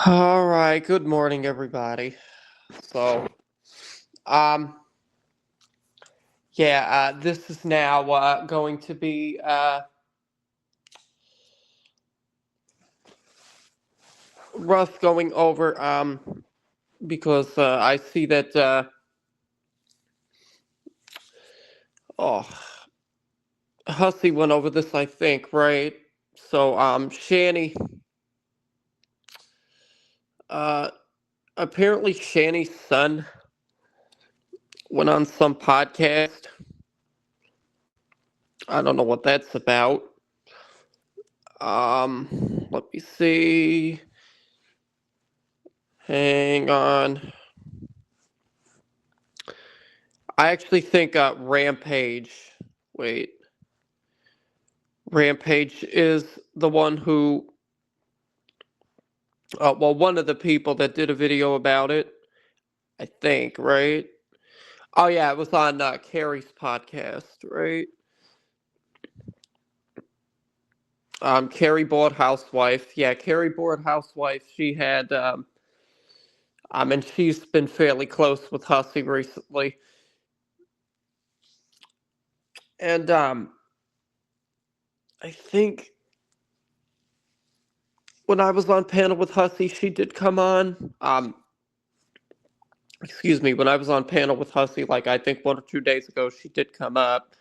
All right, good morning, everybody. So, um, this is now going to be rough going over because I see that oh, Hussey went over this, I think, right? So, uh, apparently Shanny's son went on some podcast. I don't know what that's about. Let me see. Hang on. I actually think Rampage. Wait, Rampage is the one who. Well, one of the people that did a video about it. I think, right? Oh yeah, it was on Carrie's podcast, right? Carrie Board Housewife. Yeah, Carrie Board Housewife. She had. And she's been fairly close with Hussey recently, and I think when I was on panel with Hussey, she did come on. Excuse me, when I was on panel with Hussey, like I think 1 or 2 days ago, she did come up.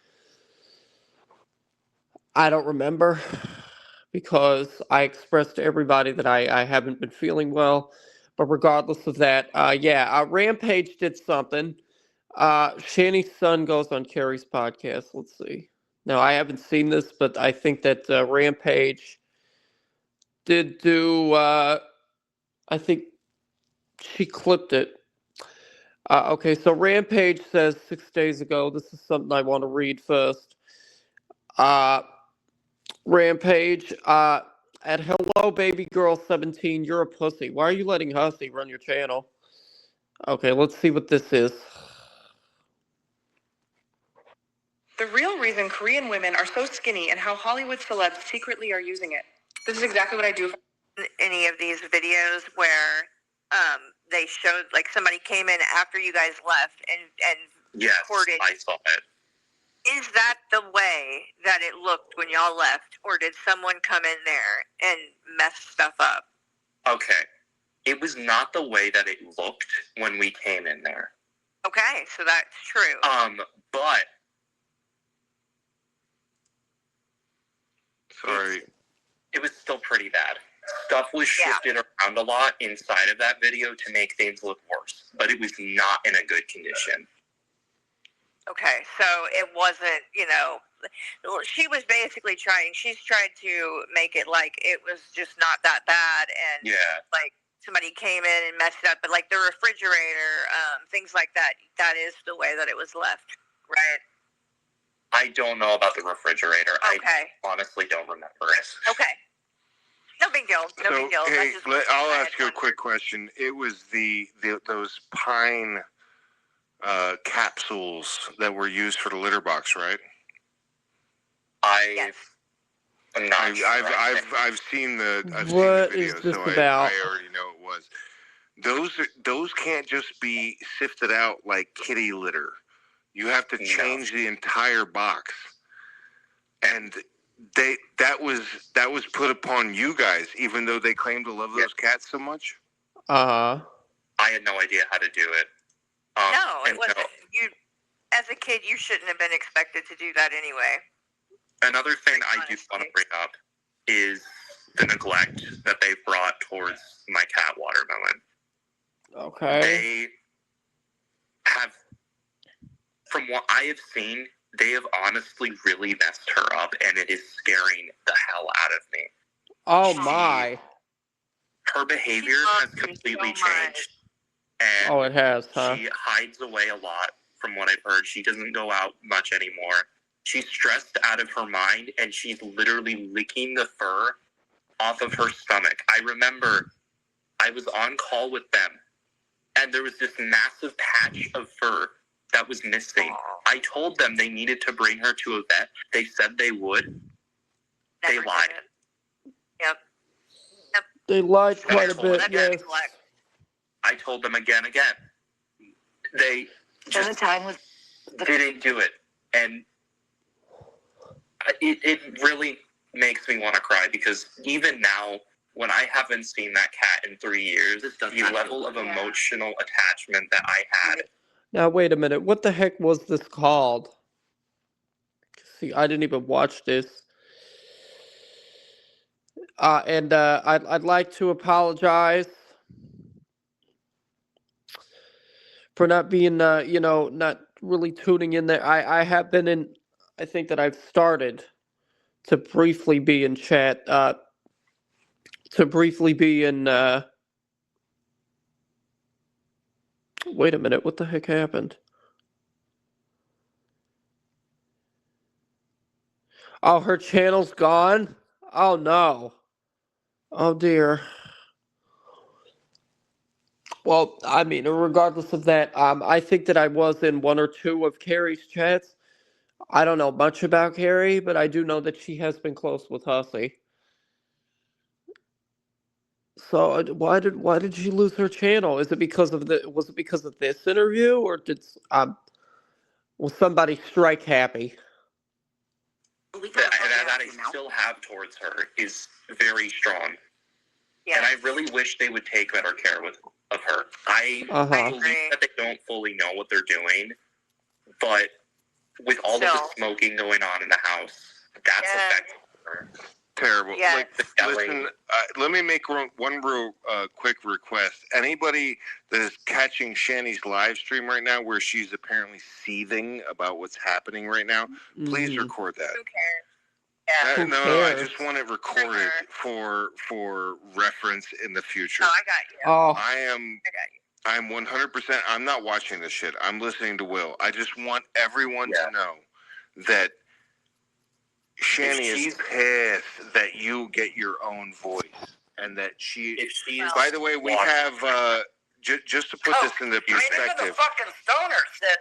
I don't remember because I expressed to everybody that I haven't been feeling well. But regardless of that, Rampage did something. Shanny's son goes on Carrie's podcast. Let's see. Now, I haven't seen this, but I think that Rampage did do, I think she clipped it. Okay, so Rampage says 6 days ago, this is something I want to read first. Uh, Rampage, at Hello Baby Girl 17, you're a pussy. Why are you letting Hussey run your channel? Okay, let's see what this is. The real reason Korean women are so skinny and how Hollywood celebs secretly are using it. This is exactly what I do. Any of these videos where they showed like somebody came in after you guys left and yes, recorded. I saw it. Is that the way that it looked when y'all left, or did someone come in there and mess stuff up? Okay, it was not the way that it looked when we came in there. Okay, so that's true. But sorry, it was still pretty bad. Stuff was shifted around a lot inside of that video to make things look worse, but it was not in a good condition. Okay, so it wasn't, she was basically she's tried to make it like it was just not that bad, and like somebody came in and messed it up, but like the refrigerator, things like that, that is the way that it was left, right? I don't know about the refrigerator. Okay. I honestly don't remember it. Okay. No big deal. No big deal. Hey, I'll ask you a quick question. It was those pine capsules that were used for the litter box, right? Yes. I'm not sure. I've seen the What video, is this so about? I already know it was. Those can't just be sifted out like kitty litter. You have to change the entire box, and that was put upon you guys, even though they claim to love those cats so much. I had no idea how to do it. No, it wasn't. You, as a kid, you shouldn't have been expected to do that anyway. Another thing I do want to bring up is the neglect that they brought towards my cat watermelon. Okay. They have, from what I have seen, they have honestly really messed her up, and it is scaring the hell out of me. Oh my. Her behavior has completely changed. And it has, huh? she hides away a lot, from what I've heard. She doesn't go out much anymore. She's stressed out of her mind, and she's literally licking the fur off of her stomach. I remember I was on call with them, and there was this massive patch of fur that was missing. I told them they needed to bring her to a vet. They said they would. They lied. Yep. They lied quite a told bit, them yes. I told them again. They just didn't do it. And it really makes me want to cry, because even now, when I haven't seen that cat in 3 years, the level of emotional attachment that I had. Now, wait a minute. What the heck was this called? See, I didn't even watch this. I'd like to apologize for not being, not really tuning in there. I have been in, I think that I've started to briefly be in chat, to briefly be in, wait a minute, what the heck happened? Oh, her channel's gone? Oh, no. Oh, dear. Well, I mean, regardless of that, I think that I was in one or two of Carrie's chats. I don't know much about Carrie, but I do know that she has been close with Hussey. So why did she lose her channel? Is it because of was it because of this interview, or was somebody strike happy? That I still have towards her is very strong. Yeah. And I really wish they would take better care of her. I believe that they don't fully know what they're doing, but with all of the smoking going on in the house, that's affecting her. Terrible. Yeah. Like, listen, let me make one real quick request. Anybody that is catching Shanny's live stream right now, where she's apparently seething about what's happening right now, please record that. Who cares? Yeah. No, I just want it recorded for reference in the future. Oh, I got you. Oh, I'm 100%. I'm not watching this shit. I'm listening to Will. I just want everyone to know that Shanny is pissed that you get your own voice, and that she. By the way, we have just to put this into perspective.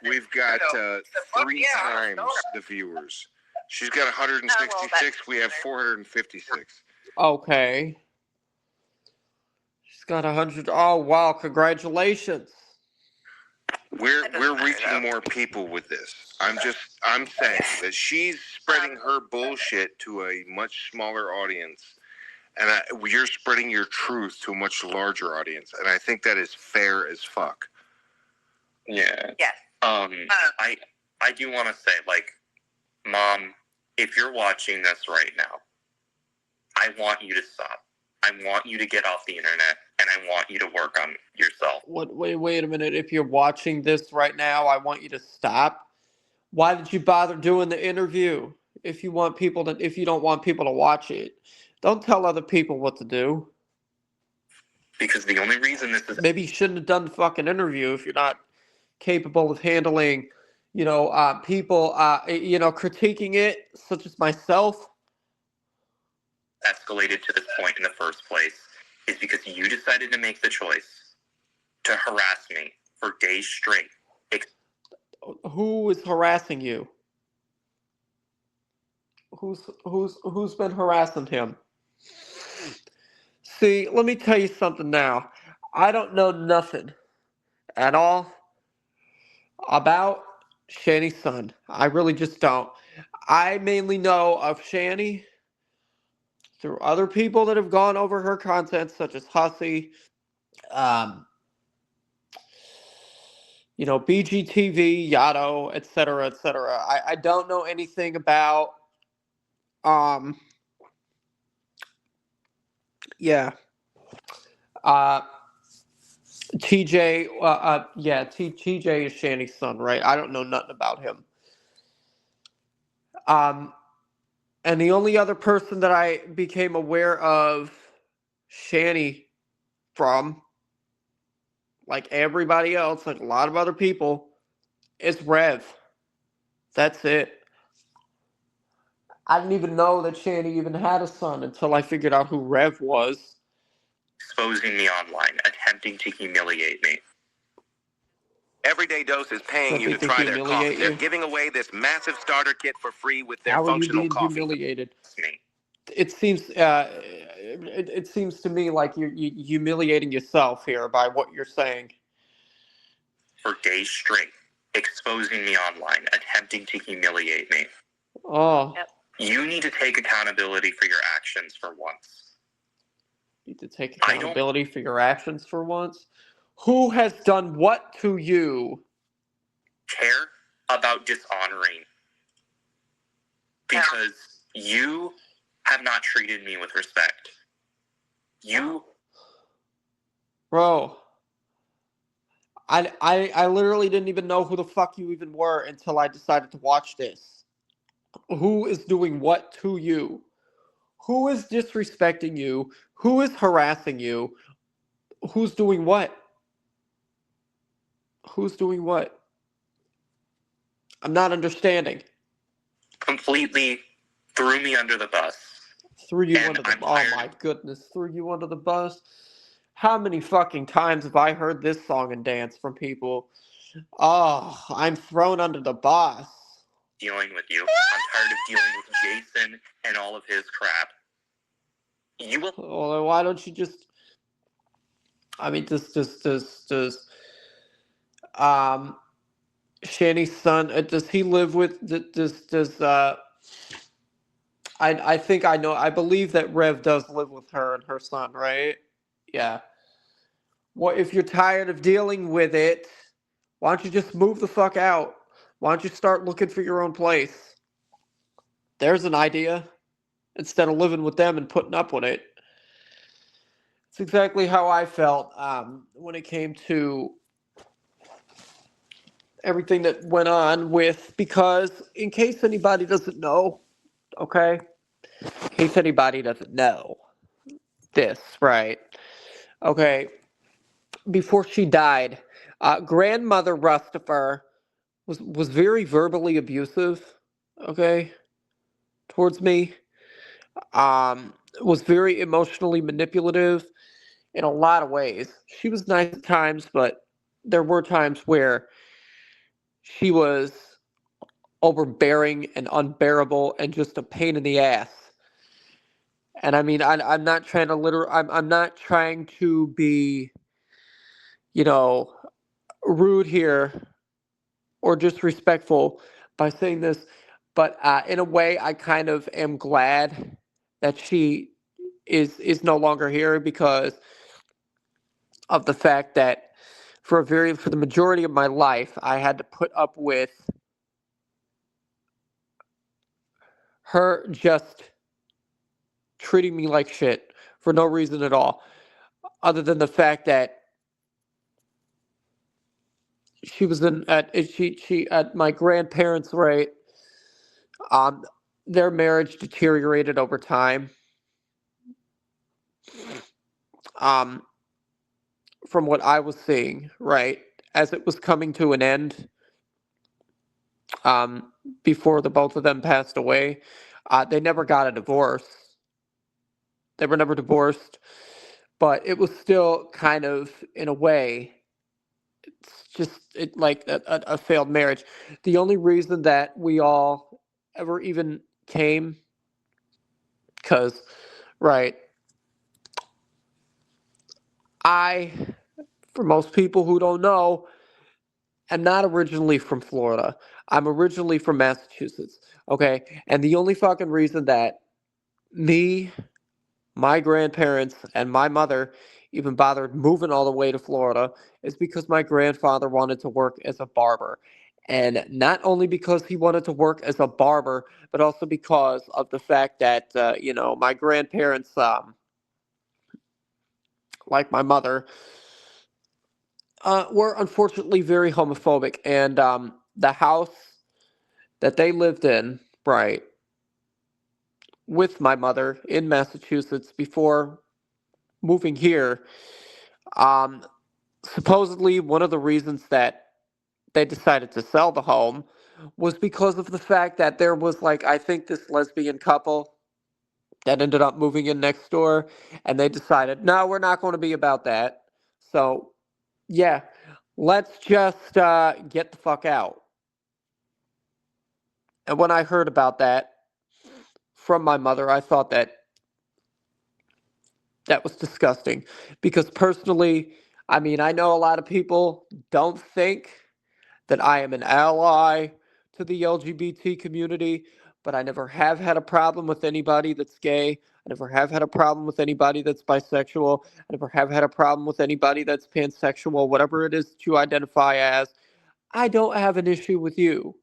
We've got 3 times the viewers. She's got 166. We have 456. okay. She's got 100. Oh wow! Congratulations. We're reaching more people with this. I'm saying that she's spreading her bullshit to a much smaller audience, and you're spreading your truth to a much larger audience, and I think that is fair as fuck. Yeah. Yes. I do want to say, like, Mom, if you're watching this right now, I want you to stop. I want you to get off the internet, and I want you to work on yourself. Wait a minute. If you're watching this right now, I want you to stop. Why did you bother doing the interview? If you don't want people to watch it, don't tell other people what to do. Because the only reason this is... Maybe you shouldn't have done the fucking interview if you're not capable of handling, people, critiquing it, such as myself. Escalated to this point in the first place is because you decided to make the choice to harass me for days straight. Who is harassing you? Who's been harassing him? See, let me tell you something now. I don't know nothing at all about Shanny's son. I really just don't. I mainly know of Shanny through other people that have gone over her content, such as Hussey, BGTV, Yato, etc., etc. I don't know anything about, TJ, TJ is Shanny's son, right? I don't know nothing about him. And the only other person that I became aware of Shanny from, like everybody else, like a lot of other people, is Rev. That's it. I didn't even know that Shanny even had a son until I figured out who Rev was. Exposing me online, attempting to humiliate me. Everyday Dose is paying you to try their coffee. They're giving away this massive starter kit for free with their functional coffee. Humiliated? Me. it seems it seems to me like you're humiliating yourself here by what you're saying. For days straight, exposing me online, attempting to humiliate me. Oh. Yep. You need to take accountability for your actions for once. You need to take accountability for your actions for once? Who has done what to you? Care about dishonoring. Because you have not treated me with respect. You... Bro. I literally didn't even know who the fuck you even were until I decided to watch this. Who is doing what to you? Who is disrespecting you? Who is harassing you? Who's doing what? Who's doing what? I'm not understanding. Completely threw me under the bus. Threw you under the bus. Oh my goodness, threw you under the bus. How many fucking times have I heard this song and dance from people? Oh, I'm thrown under the bus. Dealing with you. I'm tired of dealing with Jason and all of his crap. You will... Well, why don't you just... I mean, does Shanny's son, does he live with, I think I know, I believe that Rev does live with her and her son, right? Yeah. Well, if you're tired of dealing with it, why don't you just move the fuck out? Why don't you start looking for your own place? There's an idea. Instead of living with them and putting up with it. It's exactly how I felt when it came to everything that went on with, because in case anybody doesn't know, okay? In case anybody doesn't know this, right? Okay. Before she died, grandmother Rustifer was very verbally abusive, okay, towards me. Was very emotionally manipulative in a lot of ways. She was nice at times, but there were times where she was overbearing and unbearable and just a pain in the ass. And I mean, I'm not trying to I'm not trying to be, rude here or disrespectful by saying this, but in a way, I kind of am glad that she is no longer here, because of the fact that for the majority of my life, I had to put up with her just treating me like shit for no reason at all, other than the fact that she was at my grandparents' right. Their marriage deteriorated over time. From what I was seeing, right, as it was coming to an end, before the both of them passed away, they never got a divorce. They were never divorced, but it was still kind of, in a way, it's just like a failed marriage. The only reason that we all ever even came, because, right, for most people who don't know, am not originally from Florida. I'm originally from Massachusetts, okay? And the only fucking reason that me, my grandparents, and my mother even bothered moving all the way to Florida is because my grandfather wanted to work as a barber. And not only because he wanted to work as a barber, but also because of the fact that, my grandparents, like my mother, were unfortunately very homophobic. And the house that they lived in, right, with my mother in Massachusetts before moving here, supposedly one of the reasons that they decided to sell the home was because of the fact that there was, like, I think this lesbian couple that ended up moving in next door, and they decided, no, we're not going to be about that. So, yeah, let's just get the fuck out. And when I heard about that, from my mother, I thought that was disgusting. Because personally, I mean, I know a lot of people don't think that I am an ally to the LGBT community, but I never have had a problem with anybody that's gay. I never have had a problem with anybody that's bisexual. I never have had a problem with anybody that's pansexual, whatever it is that you identify as. I don't have an issue with you.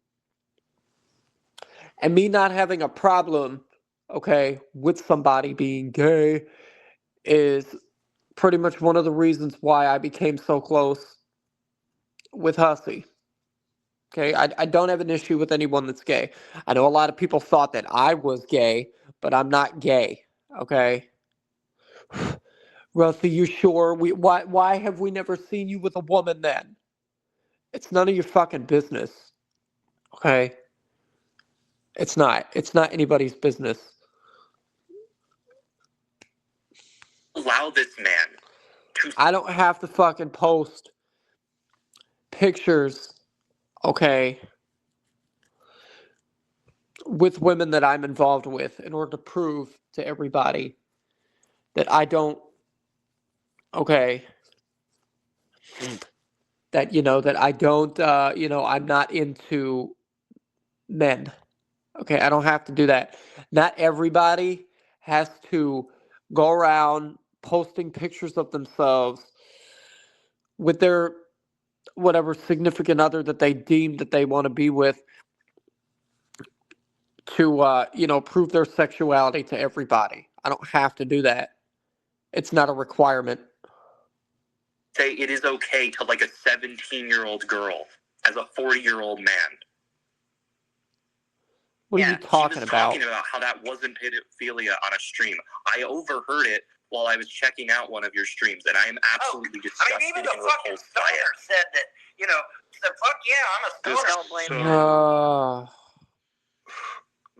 And me not having a problem, okay, with somebody being gay is pretty much one of the reasons why I became so close with Hussey. Okay, I don't have an issue with anyone that's gay. I know a lot of people thought that I was gay, but I'm not gay. Okay, Rusty, you sure? Why have we never seen you with a woman then? It's none of your fucking business. Okay, it's not. It's not anybody's business. Allow this man to. I don't have to fucking post pictures, okay, with women that I'm involved with in order to prove to everybody that I don't, okay, that, that I don't, I'm not into men. Okay, I don't have to do that. Not everybody has to go around posting pictures of themselves with their whatever significant other that they deem that they want to be with to, prove their sexuality to everybody. I don't have to do that. It's not a requirement. Say it is okay to like a 17-year-old girl as a 40-year-old man. What are you talking she was about? Talking about how that wasn't pedophilia on a stream. I overheard it while I was checking out one of your streams, and I am absolutely disgusted. I mean, even the fucking stoner said that, said, fuck yeah, I'm a stoner. Don't blame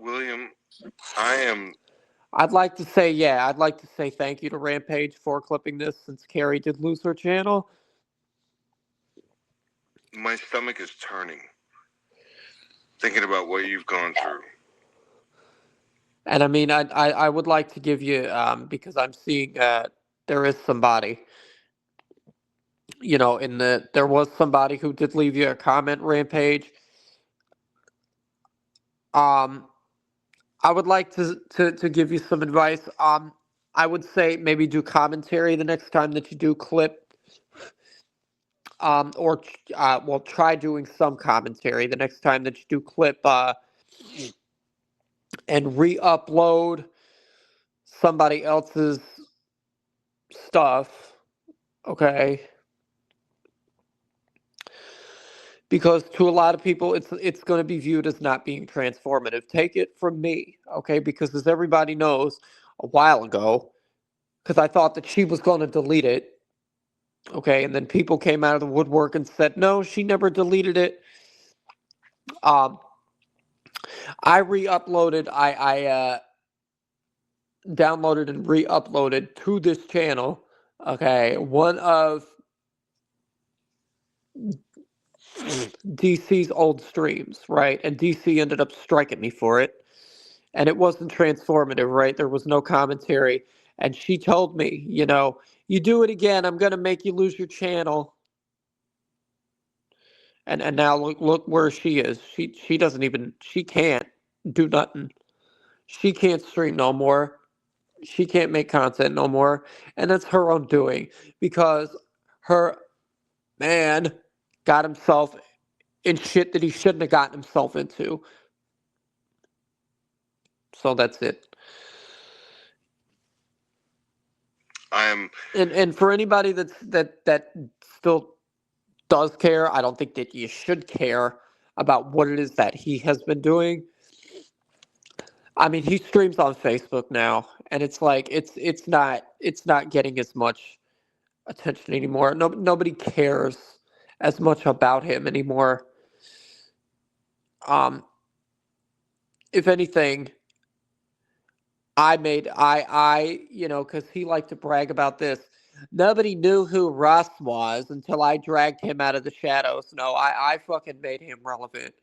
me. William, I am. I'd like to say thank you to Rampage for clipping this since Carrie did lose her channel. My stomach is turning. Thinking about what you've gone through. And I mean, I would like to give you, because I'm seeing there is somebody, there was somebody who did leave you a comment, Rampage. I would like to give you some advice. I would say maybe do commentary the next time that you do clip. Or try doing some commentary the next time that you do clip, and re-upload somebody else's stuff, okay? Because to a lot of people, it's going to be viewed as not being transformative. Take it from me, okay? Because as everybody knows, a while ago, because I thought that she was going to delete it, okay? And then people came out of the woodwork and said, no, she never deleted it. I re-uploaded, I downloaded and re-uploaded to this channel, okay, one of DC's old streams, right? And DC ended up striking me for it. And it wasn't transformative, right? There was no commentary. And she told me, you do it again, I'm going to make you lose your channel. And now look where she is. She doesn't even, she can't do nothing. She can't stream no more. She can't make content no more. And that's her own doing. Because her man got himself in shit that he shouldn't have gotten himself into. So that's it. And for anybody that still does care, I don't think that you should care about what it is that he has been doing. I mean, he streams on Facebook now, and it's like it's not getting as much attention anymore. Nobody cares as much about him anymore. If anything, because he liked to brag about this. Nobody knew who Russ was until I dragged him out of the shadows. No, I fucking made him relevant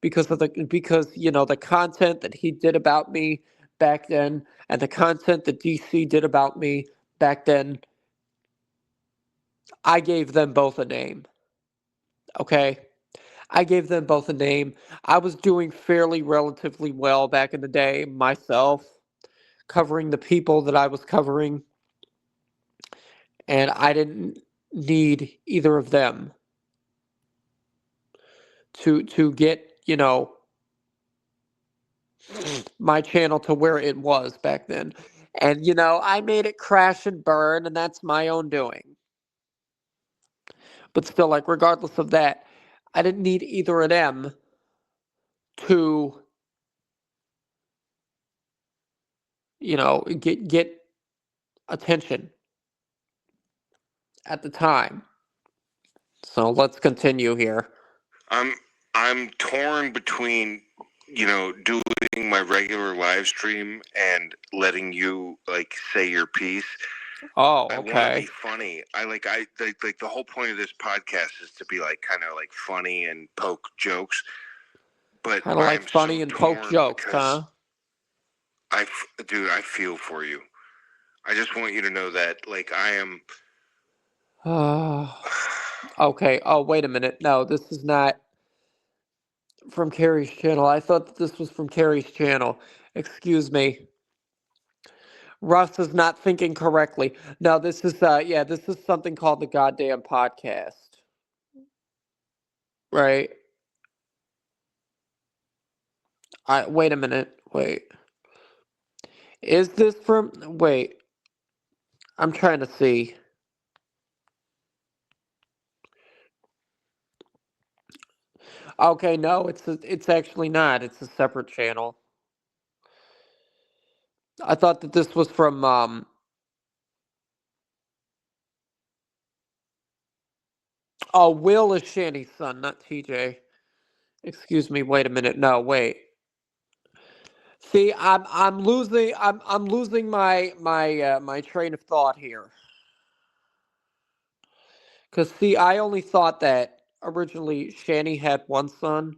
because the content that he did about me back then and the content that DC did about me back then, I gave them both a name. Okay? I gave them both a name. I was doing fairly relatively well back in the day myself, covering the people that I was covering, and I didn't need either of them to get, my channel to where it was back then. And I made it crash and burn, and that's my own doing. But still, like, regardless of that, I didn't need either of them to, get attention at the time. So let's continue here. I'm torn between, doing my regular live stream and letting you like say your piece. Oh, I want to okay. be funny. I like the whole point of this podcast is to be like kind of like funny and poke jokes. But Kind of like I'm funny so and poke torn jokes, because huh? Dude, I feel for you. I just want you to know that, like, I am. Okay. Oh, wait a minute. No, this is not from Carrie's channel. I thought that this was from Carrie's channel. Excuse me. Russ is not thinking correctly. No, this is this is something called the goddamn podcast. Right? Wait a minute. Wait. Is this from wait. I'm trying to see. Okay, no, it's actually not. It's a separate channel. I thought that this was from oh, Will is Shanny's son, not TJ. Excuse me, wait a minute. No, wait. See, I'm losing my train of thought here. Cuz see, I only thought that originally Shanny had one son.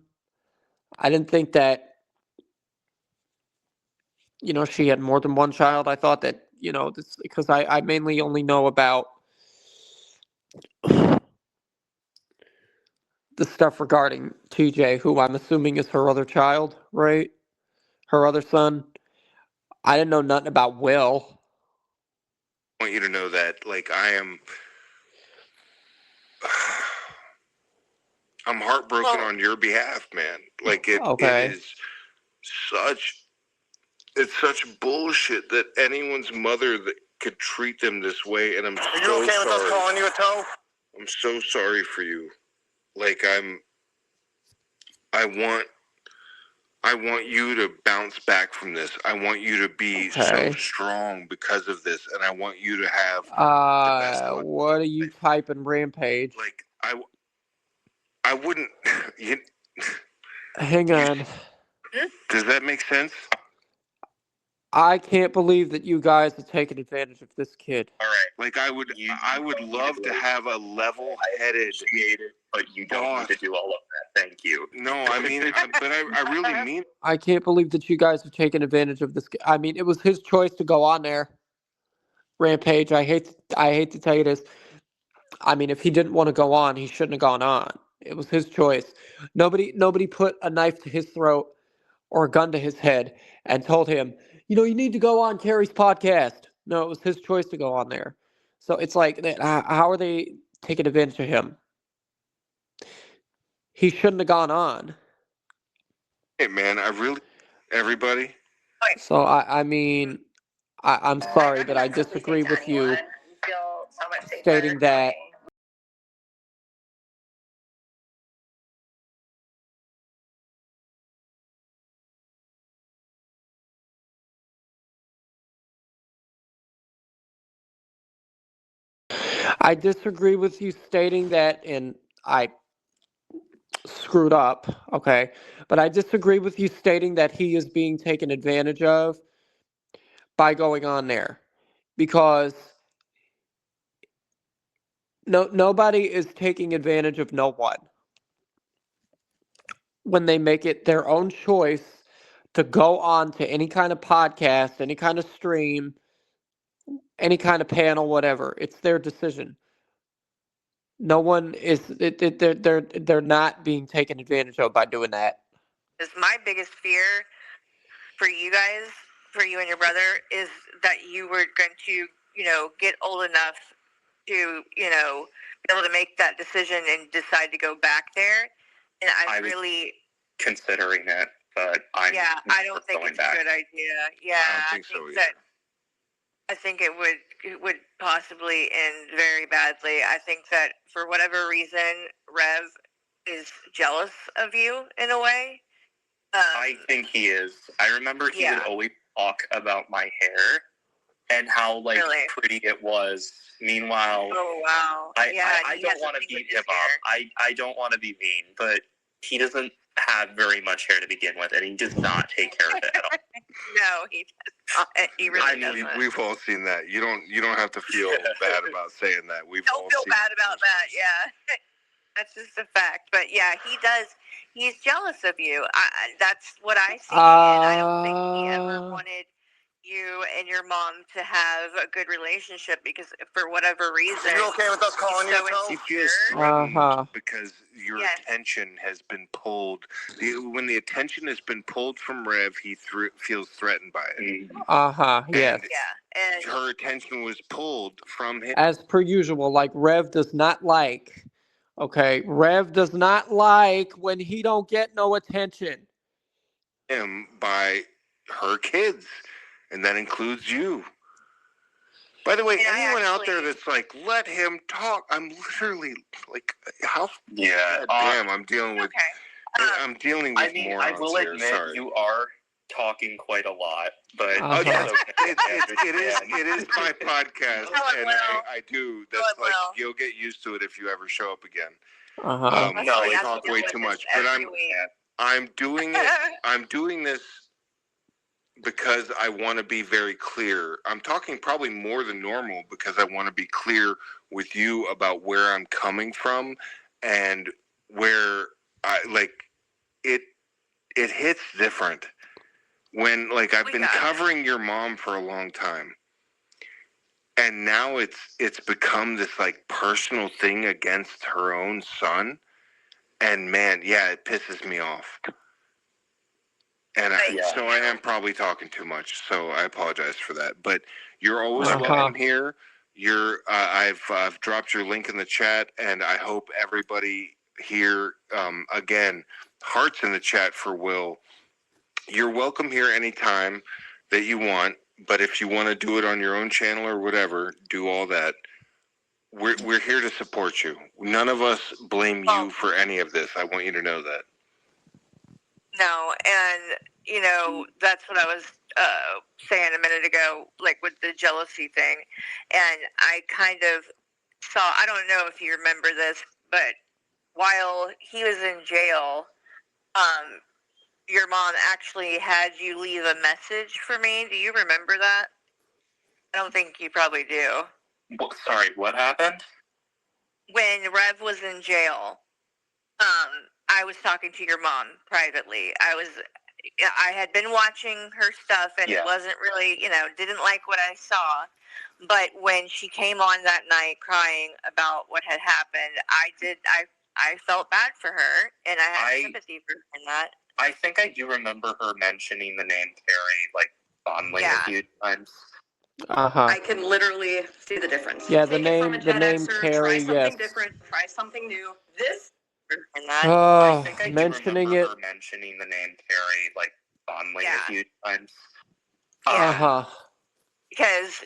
I didn't think that she had more than one child. I thought that, this because I mainly only know about the stuff regarding TJ, who I'm assuming is her other child, right? Her other son. I didn't know nothing about Will. I want you to know that, like, I am. I'm heartbroken on your behalf, man. Like, it is such. It's such bullshit that anyone's mother that could treat them this way, and I'm so Are you okay with us calling you a toe? I'm so sorry for you. Like, I want you to bounce back from this. I want you to be so strong because of this, and I want you to have the best life. What are you typing, Rampage? Like, I wouldn't. Hang on. Does that make sense? I can't believe that you guys have taken advantage of this kid. All right. Like, I would love to have a level-headed. But you don't need to do all of that. Thank you. No, I mean, but I really mean. I can't believe that you guys have taken advantage of this. I mean, it was his choice to go on there. Rampage. I hate to tell you this. I mean, if he didn't want to go on, he shouldn't have gone on. It was his choice. Nobody put a knife to his throat or a gun to his head and told him, you need to go on Carrie's podcast. No, it was his choice to go on there. So it's like, how are they taking advantage of him? He shouldn't have gone on. Hey, man, everybody. So I mean, I'm sorry, but I disagree with you stating that. I disagree with you stating that, and I screwed up, okay? But I disagree with you stating that he is being taken advantage of by going on there, because nobody is taking advantage of no one when they make it their own choice to go on to any kind of podcast, any kind of stream, any kind of panel, whatever. It's their decision. No one is. They're not being taken advantage of by doing that. Is my biggest fear for you guys, for you and your brother, is that you were going to, get old enough to, be able to make that decision and decide to go back there. And I was really considering it, but I don't think it's back. a good idea. Yeah, I don't think so either. I think it would possibly end very badly. I think that for whatever reason, Rev is jealous of you in a way. I think he is. I remember he would always talk about my hair and how pretty it was. Meanwhile, oh wow, I don't want to beat him up. I don't want to be mean, but he doesn't have very much hair to begin with, and he does not take care of it at all. No, he does not. He really doesn't. We've all seen that. You don't have to feel bad about saying that. Don't feel bad about that. Yeah, that's just a fact. But yeah, he does. He's jealous of you. That's what I see, and I don't think he ever wanted you and your mom to have a good relationship because for whatever reason. Are you okay with us calling you? He feels threatened because your attention has been pulled. When the attention has been pulled from Rev, he feels threatened by it. Yes. Yeah. And her attention was pulled from him. As per usual, like Rev does not like. Okay, Rev does not like when he don't get no attention. Him by her kids, and that includes you. By the way, anyone out there that's like, let him talk, I'm literally like, how? Yeah, damn, I'm dealing with. Okay. I'm dealing with morons I will here. admit Sorry. you are talking quite a lot, but it is my podcast, and I do. That's like you'll get used to it if you ever show up again. I talk way too much, but I'm doing it. I'm doing this because I want to be very clear. I'm talking probably more than normal because I want to be clear with you about where I'm coming from and where I like it. It hits different when I've been covering your mom for a long time, and now it's become this personal thing against her own son, and man, it pisses me off. And so I am probably talking too much, so I apologize for that. But you're always welcome here. I've dropped your link in the chat, and I hope everybody here, again, hearts in the chat for Will. You're welcome here anytime that you want, but if you want to do it on your own channel or whatever, do all that. We're here to support you. None of us blame you for any of this. I want you to know that. No, and that's what I was saying a minute ago, with the jealousy thing. And I kind of saw, I don't know if you remember this, but while he was in jail, your mom actually had you leave a message for me. Do you remember that? I don't think you probably do. Sorry, what happened? When Rev was in jail, I was talking to your mom privately. I had been watching her stuff, and it wasn't really, didn't like what I saw. But when she came on that night crying about what had happened, I felt bad for her, and I had sympathy for her in that. I think I do remember her mentioning the name Carrie, fondly a few times. I can literally see the difference. Yeah, the name Carrie, try something different, try something new. This I think I mentioning do remember her mentioning the name Carrie, fondly a few times. Because,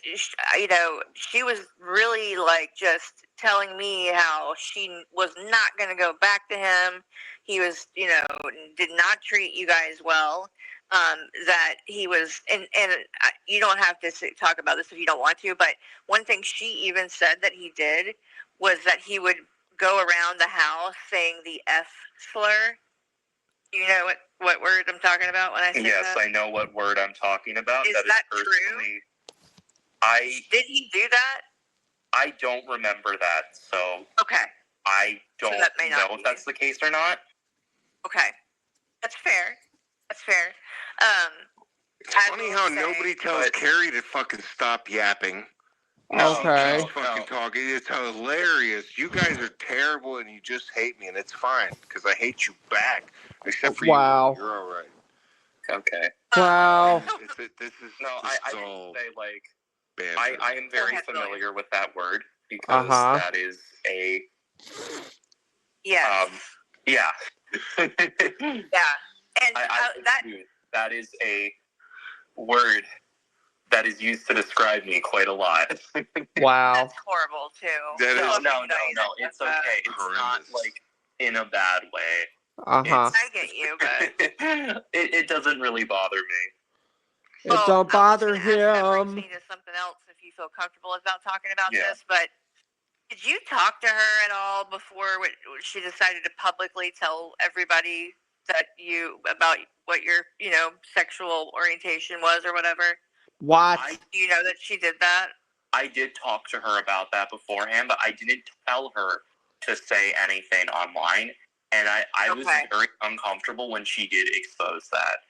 she was really, just telling me how she was not going to go back to him. He was, did not treat you guys well. That he was, and you don't have to talk about this if you don't want to, but one thing she even said that he did was that he would go around the house saying the F slur. You know what word I'm talking about when I say that? Yes, I know what word I'm talking about. Is that true? Did he do that? I don't remember that, so okay. I don't know if that's the case or not. Okay, that's fair. That's fair. Um, It's I funny will how say- nobody tells Carrie to fucking stop yapping. Okay. She's fucking talking. It's hilarious. You guys are terrible and you just hate me, and it's fine because I hate you back. Except for Wow. you. You're all right. Okay. Wow. This is No, just I all say like banter. I am very familiar with that word because Uh-huh. that is a Yes. yeah. Yeah. And that is a word that is used to describe me quite a lot. Wow. That's horrible too. No. It's okay. It's not like in a bad way. Uh-huh. I get you, but it doesn't really bother me. It don't bother That brings him. me to something else if you feel comfortable about talking about Yeah. this, but did you talk to her at all before she decided to publicly tell everybody about what your, sexual orientation was or whatever? What? Do you know that she did that? I did talk to her about that beforehand, but I didn't tell her to say anything online, and I was very uncomfortable when she did expose that.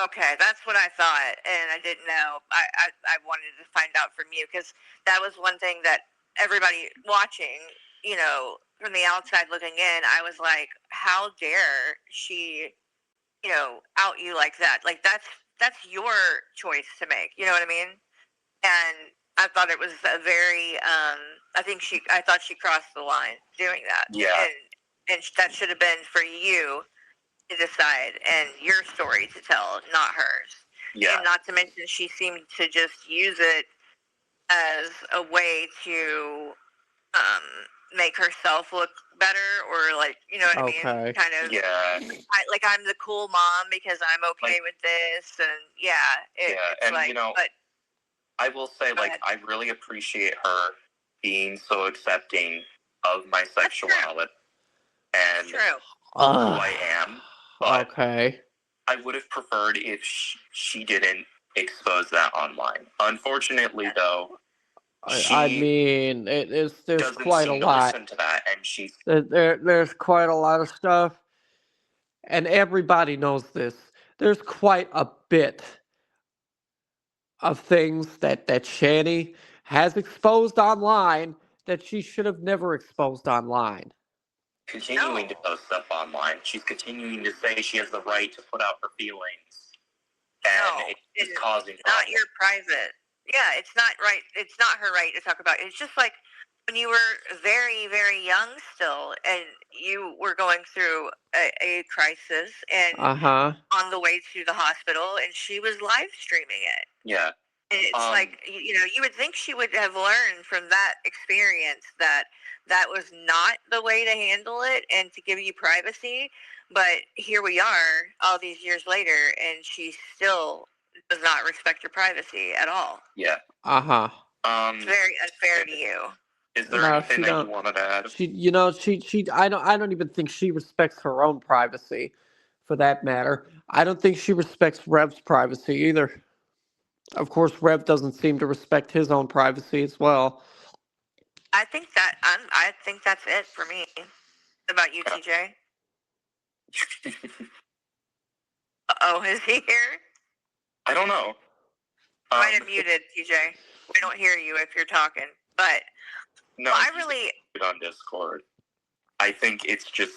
Okay, that's what I thought, and I didn't know. I wanted to find out from you because that was one thing that everybody watching, from the outside looking in, I was like, how dare she, out you like that? Like that's your choice to make. You know what I mean? And I thought it was a very, I thought she crossed the line doing that. Yeah. And that should have been for you to decide and your story to tell, not hers. Yeah. And not to mention, she seemed to just use it as a way to make herself look better, or like, you know what I mean? Kind of. Yeah. I'm the cool mom because I'm okay with this, and it's and like, but I will say, I really appreciate her being so accepting of my sexuality and true. who I am. But okay. I would have preferred if she didn't expose that online. Unfortunately, though, I mean, there's quite a seem to lot. listen to that, and There's quite a lot of stuff, and everybody knows this. There's quite a bit of things that Shanny has exposed online that she should have never exposed online. continuing to post stuff online. She's continuing to say she has the right to put out her feelings, and it's causing problems. Not your private. Yeah, it's not right. It's not her right to talk about it. It's just like when you were very, very young still, and you were going through a crisis and on the way to the hospital, and she was live streaming it. Yeah. And it's like, you would think she would have learned from that experience that was not the way to handle it and to give you privacy. But here we are all these years later, and she still does not respect your privacy at all. Yeah. It's very unfair to you. Is there anything that you wanted to add? I don't even think she respects her own privacy, for that matter. I don't think she respects Rev's privacy either. Of course, Rev doesn't seem to respect his own privacy as well. I think that's it for me. What about you, TJ? Oh, is he here? I don't know. You might have muted, TJ. We don't hear you if you're talking. But no, I really on Discord. I think it's just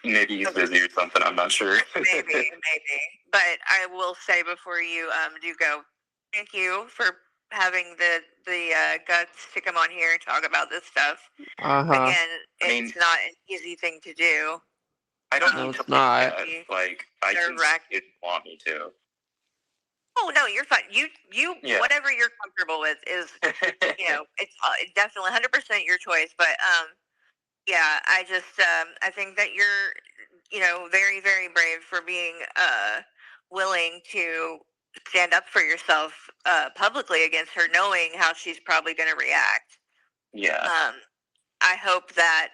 maybe he's busy or something. I'm not sure. maybe. But I will say before you do go, thank you for having the guts to come on here and talk about this stuff. Again, it's not an easy thing to do. I don't need to not. I just didn't want me to. Oh no, you're fine. You whatever you're comfortable with is it's definitely 100% your choice. But yeah, I just I think that you're very, very brave for being willing to stand up for yourself publicly against her, knowing how she's probably going to react. Yeah. I hope that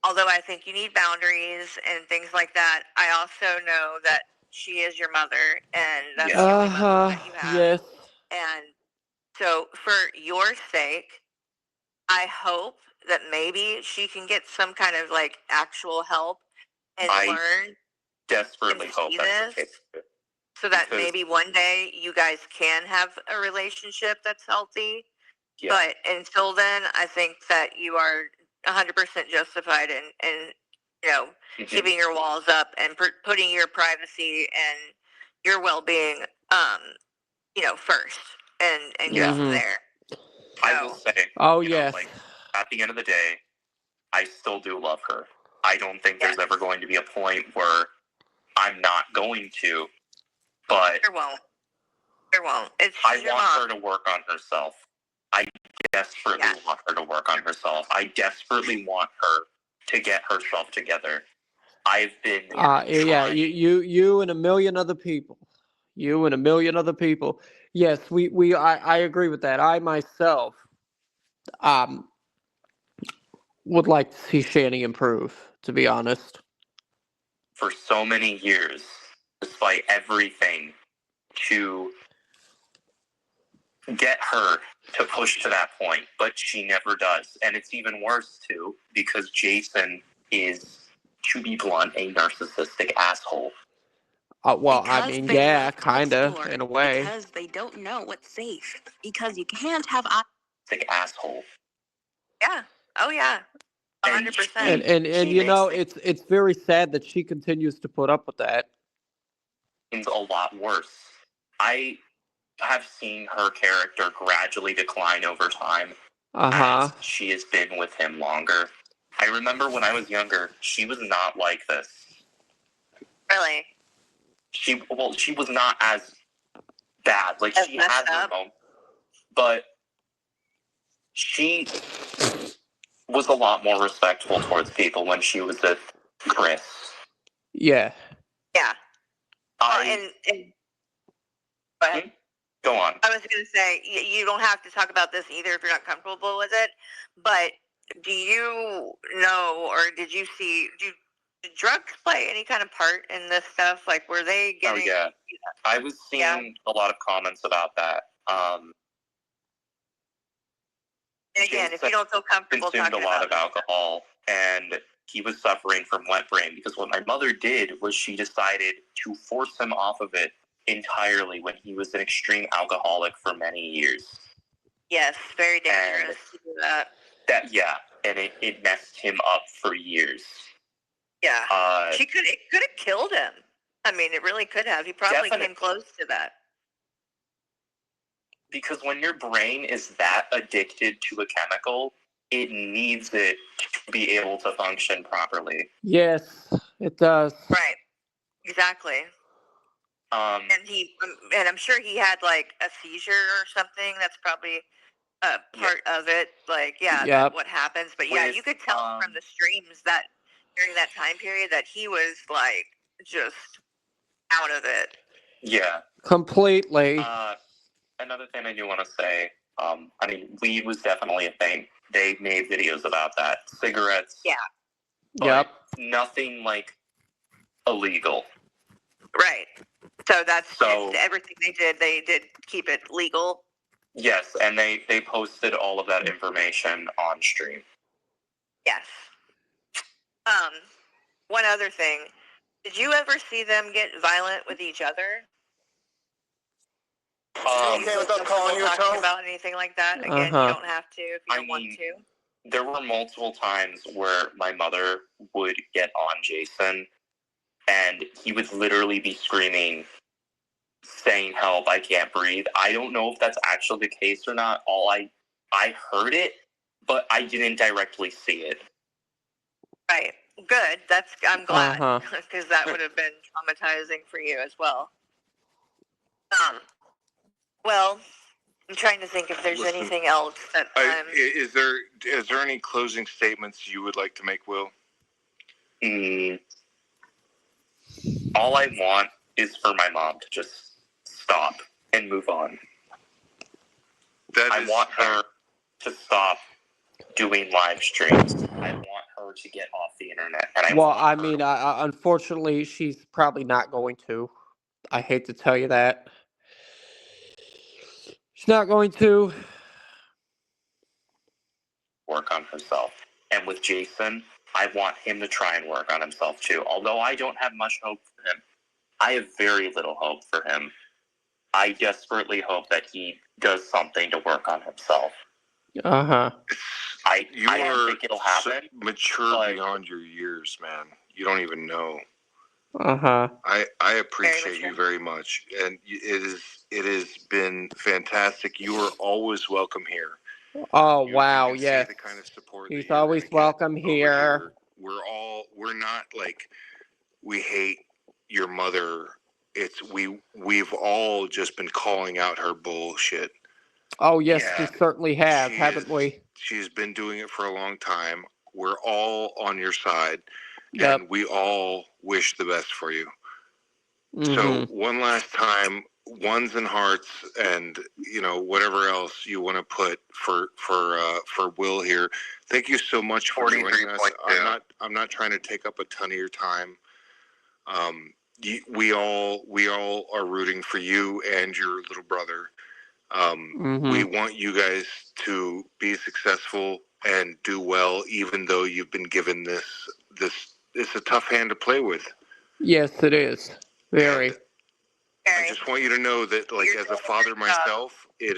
although I think you need boundaries and things like that, I also know that she is your mother, and that's the only mother that you have. Yes. And so, for your sake, I hope that maybe she can get some kind of actual help and I learn desperately and hope see that's the this, case. so that Because, maybe one day you guys can have a relationship that's healthy. yeah. But until then, I think that you are 100% justified in keeping your walls up and putting your privacy and your well-being, first, and go from there. I will say, Oh, yes. like, at the end of the day, I still do love her. I don't think there's ever going to be a point where I'm not going to, but There won't. There won't. I want her to work on herself. I desperately want her to work on herself. I desperately want her to get herself together. I've been Yeah, you and a million other people. You and a million other people. Yes, I agree with that. I myself would like to see Shanny improve, to be honest. for so many years, despite everything, to get her to push to that point, but she never does. And it's even worse, too, because Jason is, to be blunt, a narcissistic asshole. Well, I mean, yeah, kind of, in a way. Because they don't know what's safe. Because you can't have Asshole. Yeah. Oh, yeah. 100%. And it's very sad that she continues to put up with that. It's a lot worse. I have seen her character gradually decline over time as she has been with him longer. I remember when I was younger, she was not like this. Really? She was not as bad. Like, she has her moments, but she was a lot more respectful towards people when she was with Chris. Yeah. Yeah. And go ahead. Go on. I was going to say, you don't have to talk about this either if you're not comfortable with it, but do you know, or did drugs play any kind of part in this stuff? Like, were they getting... Oh, yeah. I was seeing a lot of comments about that. And again, if you don't feel comfortable talking about it. Consumed a lot of alcohol, and he was suffering from wet brain, because what my mother did was she decided to force him off of it entirely when he was an extreme alcoholic for many years. Yes, very dangerous to do that. And it messed him up for years. Yeah. It could have killed him. I mean, it really could have. He probably came close to that. Because when your brain is that addicted to a chemical, it needs it to be able to function properly. Yes, it does. Right. Exactly. And I'm sure he had like a seizure or something. That's probably part of it. Like, that's what happens. But you could tell from the streams that during that time period that he was like just out of it. Yeah. Completely. Another thing I do want to say, I mean, weed was definitely a thing. They made videos about that. Cigarettes. Yeah. But nothing like illegal. Right. So everything they did keep it legal. Yes, and they posted all of that information on stream. Yes. One other thing. Did you ever see them get violent with each other? Okay with us calling you a toe? About anything like that? Again, you don't have to if you don't want to. There were multiple times where my mother would get on Jason, and he would literally be screaming, saying, "Help, I can't breathe." I don't know if that's actually the case or not. I heard it, but I didn't directly see it. Right. Good. I'm glad, because that would have been traumatizing for you as well. Well, I'm trying to think if there's anything else that is there any closing statements you would like to make, Will? All I want is for my mom to just stop and move on. I want her to stop doing live streams. I want her to get off the internet. And unfortunately, she's probably not going to. I hate to tell you that. She's not going to work on herself. And with Jason, I want him to try and work on himself too. Although I don't have much hope for him. I have very little hope for him. I desperately hope that he does something to work on himself. Uh-huh. I don't think it'll happen. So mature beyond your years, man. You don't even know. Uh-huh. I appreciate you very much, and it has been fantastic. You are always welcome here. Oh, wow, you can yes. see the kind of support He's that you're always gonna get welcome over here. We're not like we hate your mother. We've all just been calling out her bullshit. Oh, yes, Yeah, we certainly have, haven't we? She's been doing it for a long time. We're all on your side, Yep. and we all wish the best for you. Mm-hmm. So one last time, ones and hearts, and whatever else you want to put for Will here. Thank you so much for joining us. I'm not trying to take up a ton of your time. We all are rooting for you and your little brother. We want you guys to be successful and do well, even though you've been given this. It's a tough hand to play with. Yes, it is. Very. And I just want you to know that, like, as a father myself, it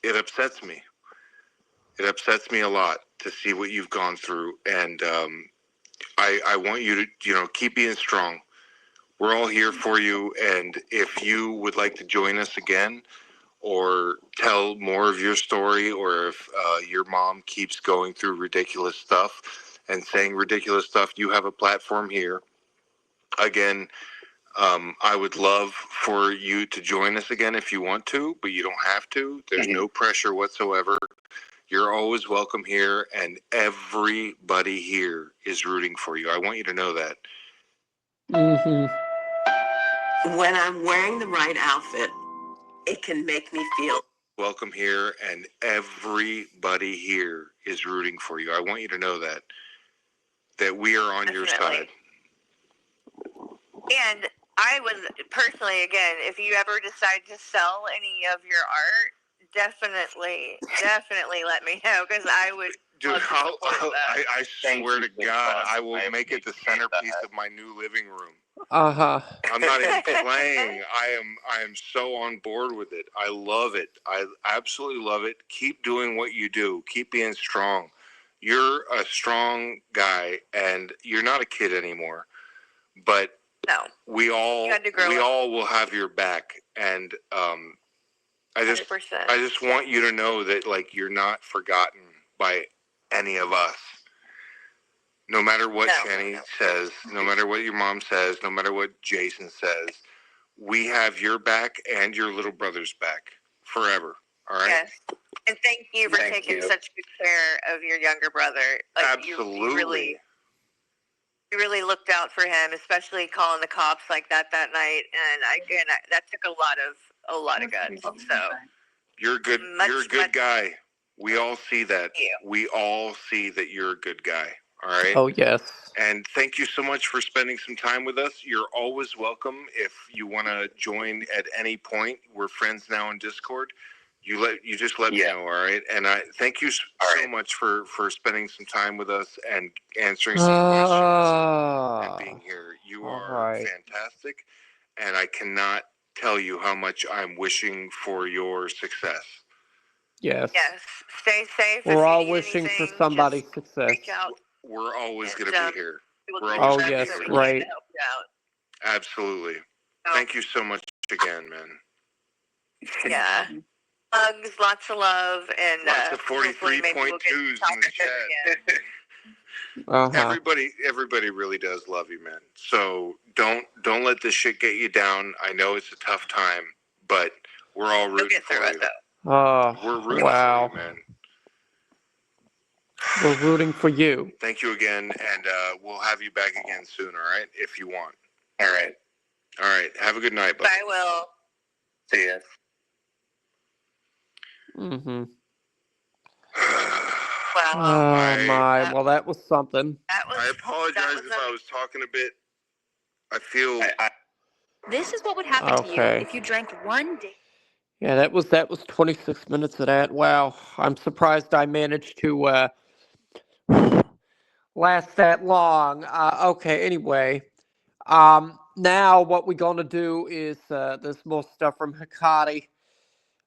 upsets me. It upsets me a lot to see what you've gone through, and I want you to, keep being strong. We're all here for you, and if you would like to join us again or tell more of your story, or if your mom keeps going through ridiculous stuff and saying ridiculous stuff, you have a platform here. Again, I would love for you to join us again if you want to, but you don't have to. There's no pressure whatsoever. You're always welcome here, and everybody here is rooting for you. I want you to know that. When I'm wearing the right outfit, it can make me feel welcome here, and everybody here is rooting for you. I want you to know that we are on your side. And I would personally, again, if you ever decide to sell any of your art, definitely let me know, because I would. Dude, I swear to God, I will make it the centerpiece of my new living room. Uh-huh. I'm not even playing. I am so on board with it. I love it. I absolutely love it. Keep doing what you do. Keep being strong. You're a strong guy, and you're not a kid anymore. But no, we all will have your back, and I just want you to know that, like, you're not forgotten by any of us. No matter what Shanny says, no matter what your mom says, no matter what Jason says, we have your back and your little brother's back forever. All right? Yes. And thank you for taking such good care of your younger brother. Like, absolutely. You really looked out for him, especially calling the cops like that night. And that took a lot of guts. So you're good. You're a good guy. We all see that. We all see that you're a good guy. All right. Oh, yes. And thank you so much for spending some time with us. You're always welcome. If you want to join at any point, we're friends now in Discord. You just let me know. All right. And I thank you so much for spending some time with us and answering some questions and being here. You are fantastic. And I cannot tell you how much I'm wishing for your success. Yes. Yes. Stay safe. We're all wishing for somebody's success. Reach out. We're always going to be here. Oh, yes, right. Absolutely. Thank you so much again, man. Yeah. Hugs, lots of love, and lots of 43.2s in the chat. Everybody really does love you, man. So don't let this shit get you down. I know it's a tough time, but we're all rooting for you. We're rooting for you, man. We're rooting for you. Thank you again, and we'll have you back again soon, all right? If you want. All right. Have a good night, buddy. I will. See ya. Mm-hmm. Wow. Oh, my. Well, that was something. I apologize if I was talking a bit. I feel... This is what would happen to you if you drank one day. Yeah, that was 26 minutes of that. Wow. I'm surprised I managed to last that long. Okay, anyway. Now what we're gonna do is there's more stuff from Hikari.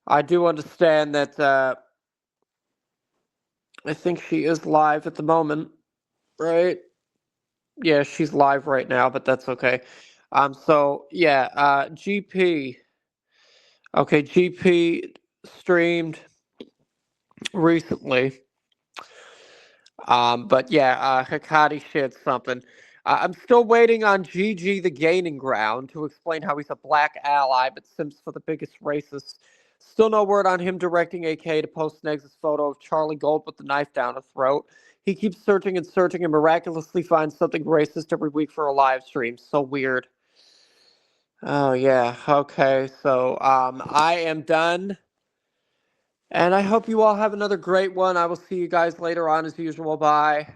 I do understand that I think she is live at the moment, right? Yeah, she's live right now, but that's okay. So yeah, GP. Okay, GP streamed recently. But yeah, Hikari shared something. I'm still waiting on GG the Gaining Ground to explain how he's a black ally, but Sims for the biggest racist. Still no word on him directing AK to post Negs' photo of Charlie Gold with the knife down her throat. He keeps searching and searching and miraculously finds something racist every week for a live stream. So weird. Oh yeah, okay, so I am done. And I hope you all have another great one. I will see you guys later on as usual. Bye.